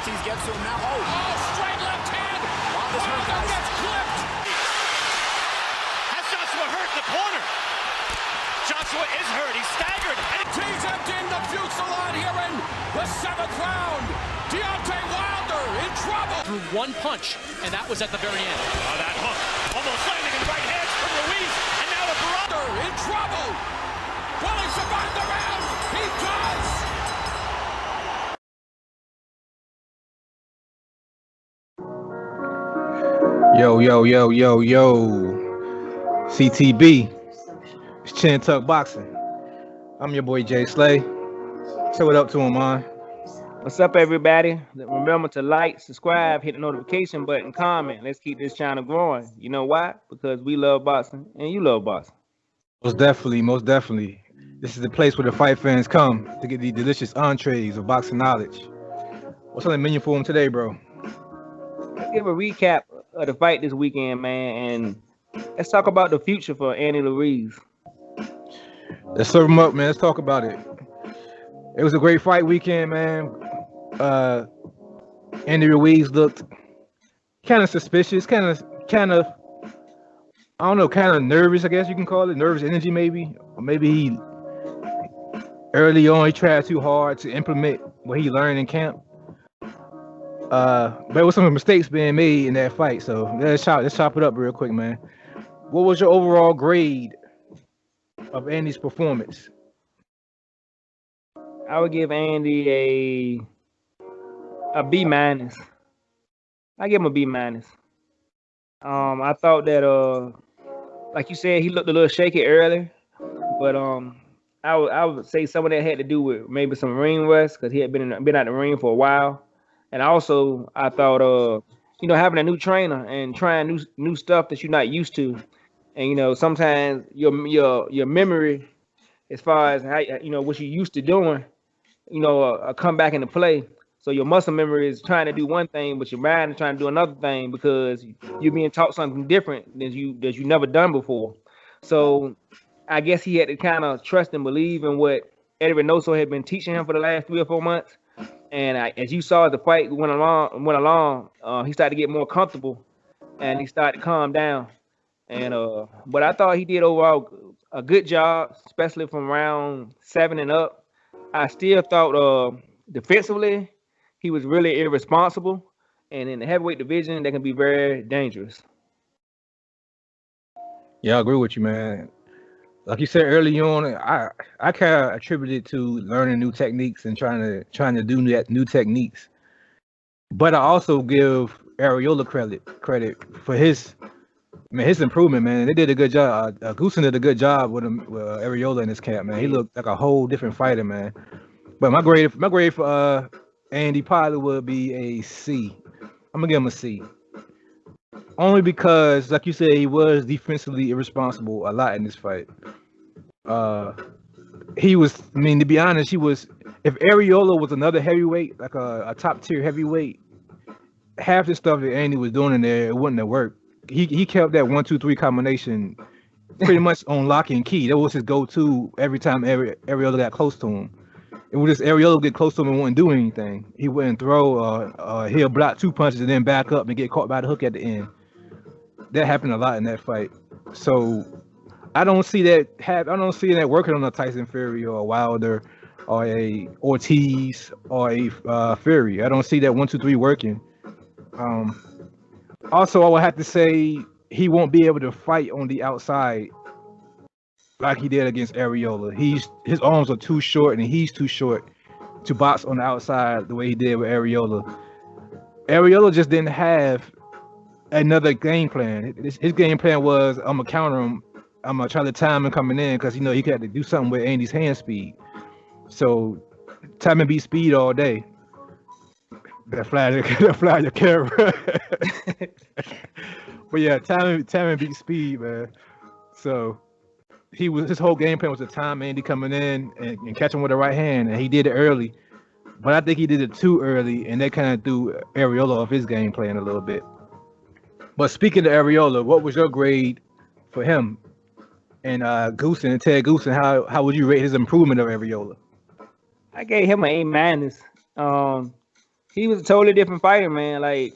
Ortiz gets to him now. Oh, straight left hand. This hurt, guys. Gets clipped. Has Joshua hurt in the corner? Joshua is hurt. He's staggered. Ortiz emptying the fusillade here in the 7th round. Deontay Wilder in trouble. Threw one punch, and that was at the very end. Oh, that hook. Almost landing in the right hands from Ruiz. And now the brother In trouble. Will he survive the round? He does. Yo. CTB. It's Chin Tuck Boxing. I'm your boy Jay Slay. Say what up to him, man. What's up, everybody? Remember to like, subscribe, hit the notification button, comment. Let's keep this channel growing. You know why? Because we love boxing and you love boxing. Most definitely. This is the place where the fight fans come to get the delicious entrees of boxing knowledge. What's on the menu for them today, bro? Let's give a recap of the fight this weekend, man, and let's talk about the future for Andy Ruiz. Let's serve him up, man. Let's talk about it. It was a great fight weekend, man. Andy Ruiz looked kind of suspicious, kind of, I don't know, kind of nervous, I guess you can call it. Nervous energy, maybe. Or maybe early on he tried too hard to implement what he learned in camp. But it was some mistakes being made in that fight. So let's chop it up real quick, man. What was your overall grade of Andy's performance? I would give Andy a B minus. I give him a B minus. I thought that like you said, he looked a little shaky earlier, but I would say some of that had to do with maybe some ring rust because he had been out the ring for a while, and also I thought having a new trainer and trying new stuff that you're not used to, and sometimes your memory as far as how what you used to doing, come back into play. So your muscle memory is trying to do one thing, but your mind is trying to do another thing because you're being taught something different that you never done before. So I guess he had to kind of trust and believe in what Eddie Reynoso had been teaching him for the last 3 or 4 months. And as you saw as the fight went along, he started to get more comfortable and he started to calm down. And but I thought he did overall a good job, especially from round 7 and up. I still thought defensively he was really irresponsible, and in the heavyweight division that can be very dangerous. Yeah, I agree with you, man. Like you said early on, I kind of attribute it to learning new techniques and trying to do new techniques. But I also give Arreola credit for his improvement, man. They did a good job. Goossen did a good job with him, with Arreola in his camp, man. He looked like a whole different fighter, man. But my grade for Andy probably would be a C. I'm gonna give him a C. Only because, like you said, he was defensively irresponsible a lot in this fight. He was, to be honest, if Arreola was another heavyweight, like a top tier heavyweight, half the stuff that Andy was doing in there, it wouldn't have worked. He kept that 1-2-3 combination pretty much on lock and key. That was his go-to every time Arreola got close to him. It was just Arreola would get close to him and wouldn't do anything. He wouldn't throw, he'll block 2 punches and then back up and get caught by the hook at the end. That happened a lot in that fight. So I don't see that working on a Tyson Fury or a Wilder or a Ortiz or a Fury. I don't see that 1-2-3 working. Also, I would have to say he won't be able to fight on the outside like he did against Arreola. His arms are too short and he's too short to box on the outside the way he did with Arreola. Arreola just didn't have another game plan. His game plan was, I'm gonna counter him. I'm gonna try to time him coming in because he had to do something with Andy's hand speed. So time and beat speed all day. That fly your camera. But yeah, time and beat speed, man. So his whole game plan was to time Andy coming in and catch him with the right hand, and he did it early. But I think he did it too early, and that kind of threw Arreola off his game plan a little bit. But speaking of Arreola, what was your grade for him? And Goossen and Ted Goossen, how would you rate his improvement of Arreola? I gave him an A minus. he was a totally different fighter, man. Like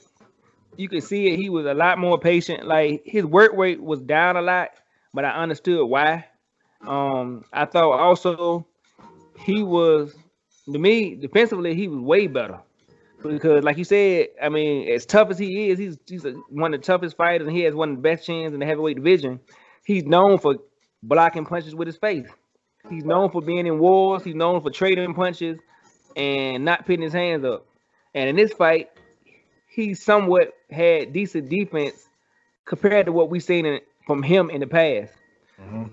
you could see it. He was a lot more patient. Like his work rate was down a lot, but I understood why. I thought also he was, to me, defensively, he was way better. Because, like you said, I mean, as tough as he is, he's one of the toughest fighters, and he has one of the best chins in the heavyweight division. He's known for blocking punches with his face. He's known for being in wars. He's known for trading punches and not putting his hands up. And in this fight, he somewhat had decent defense compared to what we've seen from him in the past.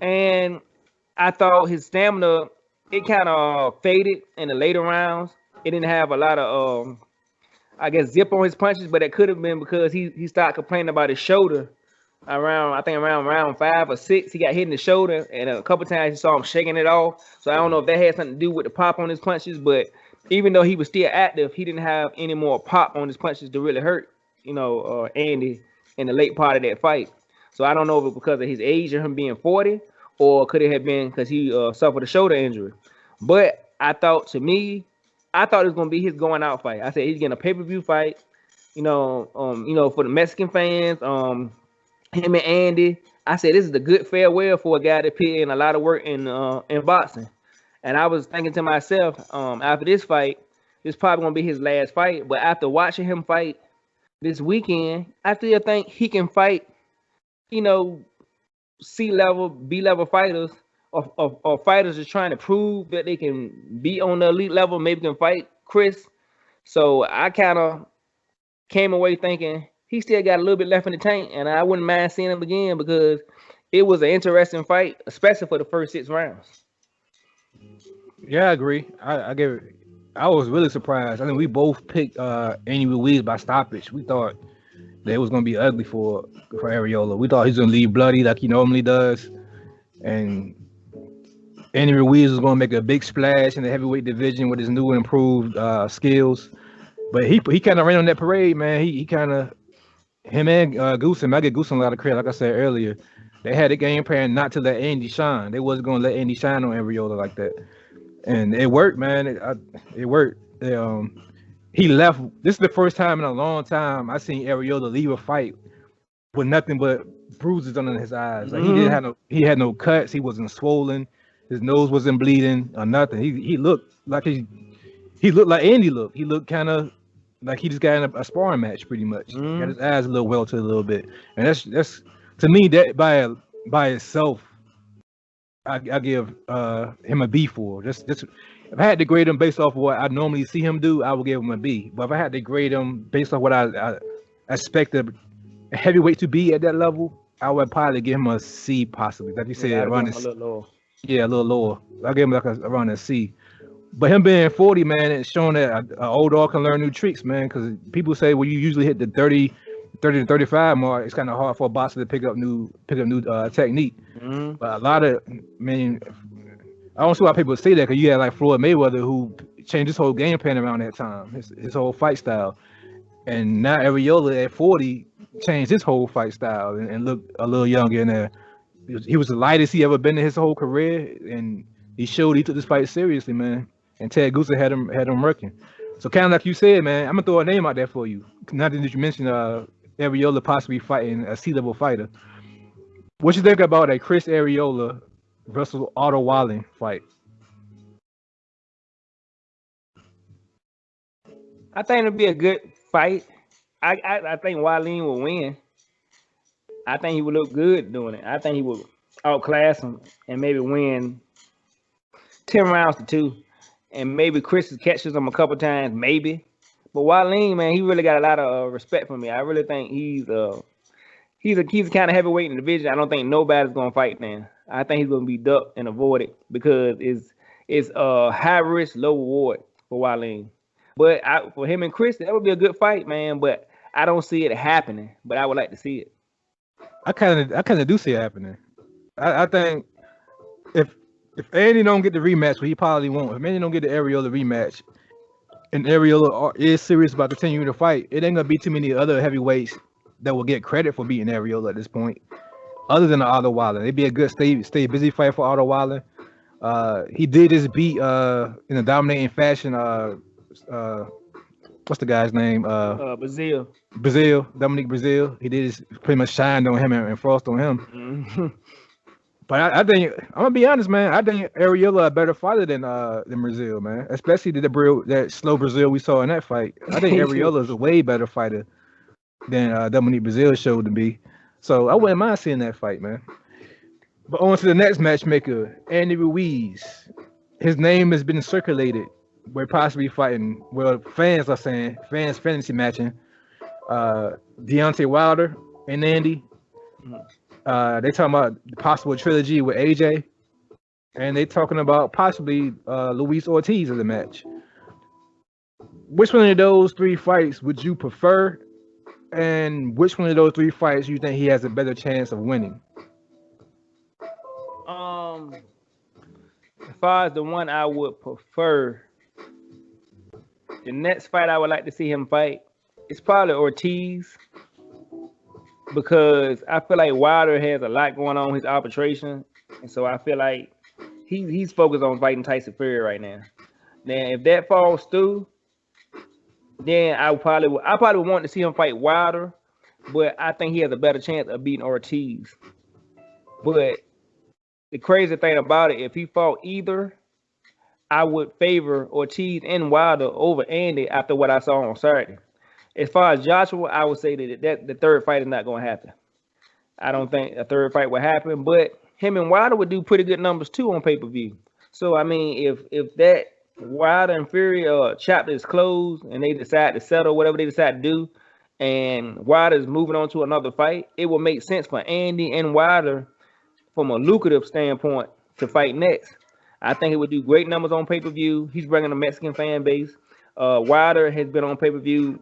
And I thought his stamina, it kind of faded in the later rounds. It didn't have a lot of, I guess, zip on his punches, but it could have been because he started complaining about his shoulder around round 5 or 6. He got hit in the shoulder, and a couple times you saw him shaking it off. So I don't know if that had something to do with the pop on his punches, but even though he was still active, he didn't have any more pop on his punches to really hurt, Andy in the late part of that fight. So I don't know if it's because of his age or him being 40, or could it have been because he suffered a shoulder injury. But I thought it was gonna be his going out fight. I said he's getting a pay-per-view fight, for the Mexican fans, him and Andy. I said this is a good farewell for a guy that put in a lot of work in boxing. And I was thinking to myself, after this fight, this probably gonna be his last fight. But after watching him fight this weekend, I still think he can fight, C-level, B-level fighters, or fighters just trying to prove that they can be on the elite level, maybe can fight Chris. So I kind of came away thinking he still got a little bit left in the tank, and I wouldn't mind seeing him again because it was an interesting fight, especially for the first 6 rounds. Yeah, I agree. I was really surprised. I think we both picked Andy Ruiz by stoppage. We thought that it was going to be ugly for Arreola. We thought he was going to leave bloody like he normally does, and Andy Ruiz was going to make a big splash in the heavyweight division with his new and improved skills. But he kind of ran on that parade, man. He kind of, him and Goossen, I get Goossen a lot of credit, like I said earlier. They had a game plan not to let Andy shine. They wasn't going to let Andy shine on Arreola like that. And it worked, man. It worked. He left. This is the first time in a long time I seen Arreola leave a fight with nothing but bruises under his eyes. Like he had no cuts. He wasn't swollen. His nose wasn't bleeding or nothing. He looked like he looked like Andy looked. He looked kind of like he just got in a sparring match, pretty much. Got his eyes a little welted a little bit, and that's to me that by itself, I give him a B for. Just if I had to grade him based off of what I normally see him do, I would give him a B. But if I had to grade him based on what I expect a heavyweight to be at that level, I would probably give him a C, possibly. Like you said, around a little lower. Yeah, a little lower. I give him like around a C. But him being 40, man, it's showing that an old dog can learn new tricks, man. Because people say when you usually hit the 30 to 35 mark, it's kind of hard for a boxer to pick up new technique. But a lot of, I don't see why people say that, because you had like Floyd Mayweather who changed his whole game plan around that time, his whole fight style. And now Arreola at 40 changed his whole fight style and looked a little younger in there. He was the lightest he ever been in his whole career, and he showed he took this fight seriously, man. And Ted Goossen had him working. So kind of like you said, man, I'm gonna throw a name out there for you. Now that you mentioned Arreola possibly fighting a C-level fighter, what you think about a Chris Arreola versus Otto Walling fight? I think it'll be a good fight. I think Walling will win. I think he would look good doing it. I think he would outclass him and maybe win 10 rounds to 2. And maybe Chris catches him a couple times, maybe. But Walling, man, he really got a lot of respect for me. I really think he's a kind of heavyweight in the division. I don't think nobody's gonna fight now. I think he's gonna be ducked and avoided because it's a high risk, low reward for Walling. But for him and Chris, that would be a good fight, man. But I don't see it happening. But I would like to see it. I kind of do see it happening. I think if Andy don't get the rematch, well, he probably won't. If Andy don't get the Arreola rematch, and Arreola is serious about continuing to fight, it ain't gonna be too many other heavyweights that will get credit for beating Arreola at this point, other than Otto Walling. It'd be a good stay busy fight for Otto Walling. He did just beat in a dominating fashion what's the guy's name? Brazil. Brazil, Dominique Brazil. He did his pretty much shined on him and frost on him. Mhm. But I think I'm gonna be honest, man. I think Arreola a better fighter than Brazil, man. Especially that slow Brazil we saw in that fight. I think Arreola is a way better fighter than Dominique Brazil showed to be. So I wouldn't mind seeing that fight, man. But on to the next matchmaker, Andy Ruiz. His name has been circulated. We're possibly fighting. Well, fans are saying fantasy matching. Deontay Wilder and Andy. They talking about the possible trilogy with AJ, and they talking about possibly Luis Ortiz as a match. Which one of those 3 fights would you prefer, and which one of those 3 fights you think he has a better chance of winning? As far as the one I would prefer, the next fight I would like to see him fight, it's probably Ortiz. Because I feel like Wilder has a lot going on with his arbitration, and so I feel like he's focused on fighting Tyson Fury right now. Now, if that falls through, then I probably would want to see him fight Wilder, but I think he has a better chance of beating Ortiz. But the crazy thing about it, if he fought either, I would favor Ortiz and Wilder over Andy after what I saw on Saturday. As far as Joshua, I would say that the third fight is not going to happen. I don't think a third fight will happen, but him and Wilder would do pretty good numbers too on pay-per-view. So, I mean, if that Wilder and Fury chapter is closed and they decide to settle whatever they decide to do, and Wilder is moving on to another fight, it will make sense for Andy and Wilder from a lucrative standpoint to fight next. I think it would do great numbers on pay-per-view. He's bringing a Mexican fan base. Wilder has been on pay-per-view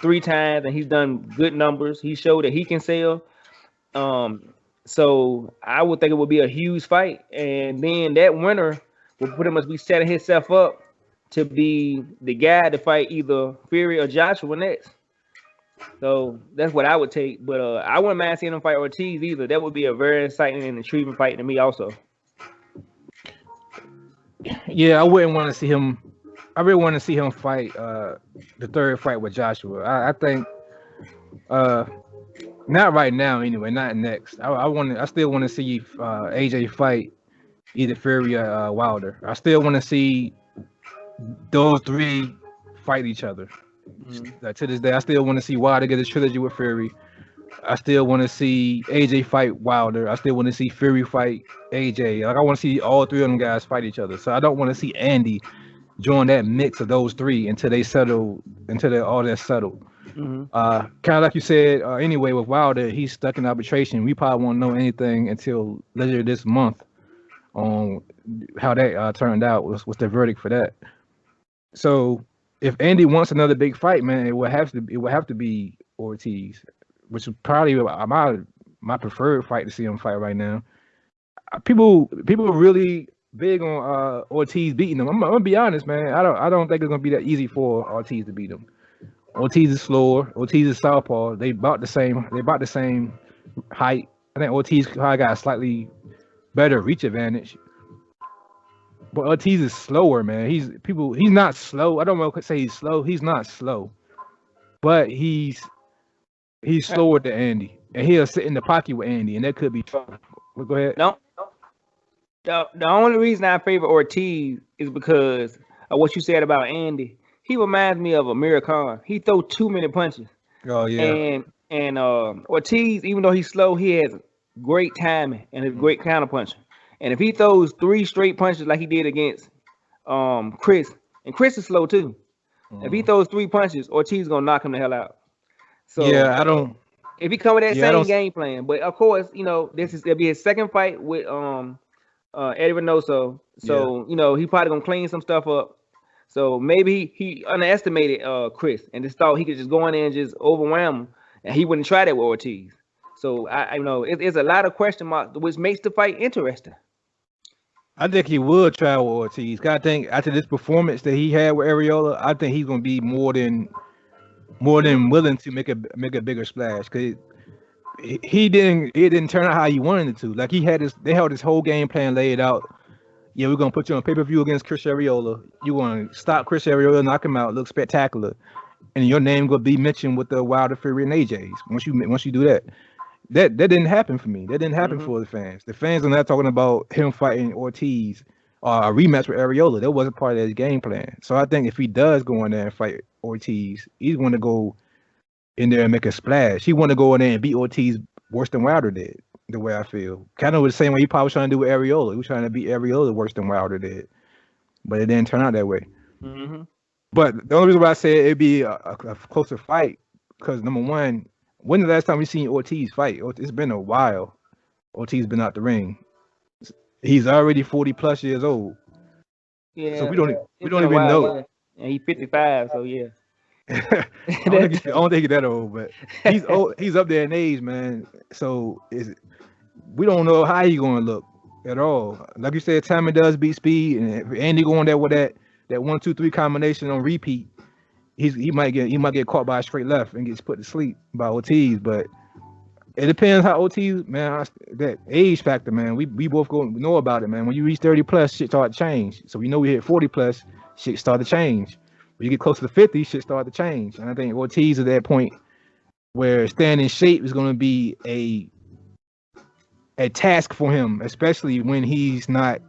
3 times, and he's done good numbers. He showed that he can sell. So I would think it would be a huge fight, and then that winner will pretty much be setting himself up to be the guy to fight either Fury or Joshua next. So that's what I would take. But I wouldn't mind seeing him fight Ortiz either. That would be a very exciting and intriguing fight to me also. Yeah, I wouldn't want to see him. I really want to see him fight the third fight with Joshua. I think not right now anyway, not next. I still want to see AJ fight either Fury or Wilder. I still want to see those 3 fight each other. Like, to this day, I still want to see Wilder get a trilogy with Fury. I still want to see AJ fight Wilder. I still want to see Fury fight AJ. Like, I want to see all 3 of them guys fight each other. So I don't want to see Andy join that mix of those 3 until they're all that settled. Kind of like you said. Anyway, with Wilder, he's stuck in arbitration. We probably won't know anything until later this month on how that turned out. What's the verdict for that? So if Andy wants another big fight, man, it would have to be Ortiz, which is probably my preferred fight to see him fight right now. People are really big on Ortiz beating him. I'm gonna be honest, man. I don't think it's gonna be that easy for Ortiz to beat him. Ortiz is slower. Ortiz is southpaw. They about the same height. I think Ortiz probably got a slightly better reach advantage. But Ortiz is slower, man. He's not slow. I don't want to say he's slow. He's not slow. But he's slower than Andy. And he'll sit in the pocket with Andy, and that could be trouble. Well, go ahead. No. The only reason I favor Ortiz is because of what you said about Andy. He reminds me of Amir Khan. He throws too many punches. Oh yeah. And Ortiz, even though he's slow, he has great timing and is great counterpuncher. And if he throws 3 straight punches like he did against Chris, and Chris is slow too. If he throws 3 punches, Ortiz is gonna knock him the hell out. So yeah, I don't. If he come with that same game plan, but of course, it'll be his second fight with Eddie Reynoso. So he probably gonna clean some stuff up. So maybe he underestimated Chris and just thought he could just go in there and just overwhelm him, and he wouldn't try that with Ortiz. So I know it's a lot of question marks, which makes the fight interesting. I think he would try with Ortiz. I think after this performance that he had with Arreola, I think he's gonna be more than willing to make a bigger splash, because it didn't turn out how he wanted it to. Like they held his whole game plan laid out. yeah, we're gonna put you on pay-per-view against Chris Arreola. You want to stop Chris Arreola, knock him out, look spectacular, and your name gonna be mentioned with the Wilder, Fury, and AJ's. Once you do that, that didn't happen for me. That didn't happen for the fans. The fans are not talking about him fighting Ortiz or a rematch with Arreola. That wasn't part of his game plan. So I think if he does go in there and fight Ortiz, he's going to go in there and make a splash. He want to go in there and beat Ortiz worse than Wilder did. The way I feel, kind of the same way he probably was trying to do with Arreola. He was trying to beat Arreola worse than Wilder did, but it didn't turn out that way. But the only reason why I said it'd be a closer fight, because number one, when the last time we seen Ortiz fight? It's been a while. Ortiz been out the ring. He's already 40 plus years old. Yeah. So we don't even know. Yeah. And he's 55, so yeah. I don't think he's that old, but he's old. He's up there in age, man. So we don't know how he's going to look at all. Like you said, timing does beat speed, and if Andy going there with that 1-2-3 combination on repeat, he might get caught by a straight left and gets put to sleep by Ortiz. But it depends how Ortiz, man. That age factor, man. We both know about it, man. When you reach 30 plus, shit start to change. So we know we hit 40 plus, shit start to change. When you get close to 50, shit start to change. And I think Ortiz at that point where staying in shape is going to be a task for him, especially when he's not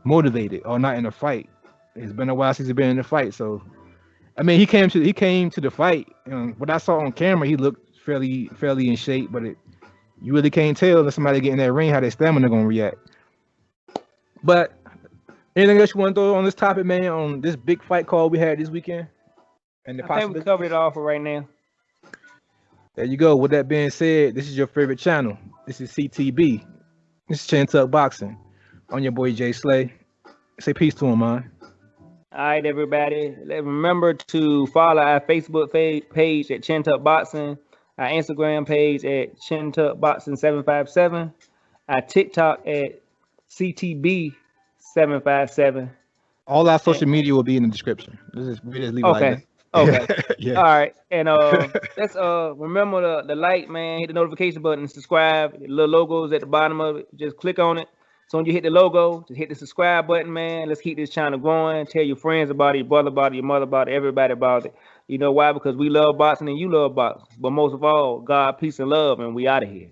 motivated or not in a fight. It's been a while since he's been in a fight, so I mean, he came to the fight. What I saw on camera, he looked fairly in shape, but you really can't tell if somebody get in that ring how their stamina gonna react. But anything else you want to throw on this topic, man? On this big fight call we had this weekend, and I think we covered it all for right now. There you go. With that being said, this is your favorite channel. This is CTB. This is Chin Tuck Boxing. I'm your boy Jay Slay. Say peace to him, man. All right, everybody. Remember to follow our Facebook page at Chin Tuck Boxing, our Instagram page at Chin Tuck Boxing 757, our TikTok at CTB757. All our social media will be in the description. We just leave it like that. Okay. Yeah. All right. And let's remember the like, man. Hit the notification button and subscribe. The little logos at the bottom of it. Just click on it. So when you hit the logo, just hit the subscribe button, man. Let's keep this channel growing. Tell your friends about it, your brother about it, your mother about it, everybody about it. You know why? Because we love boxing and you love boxing. But most of all, God, peace, and love, and we out of here.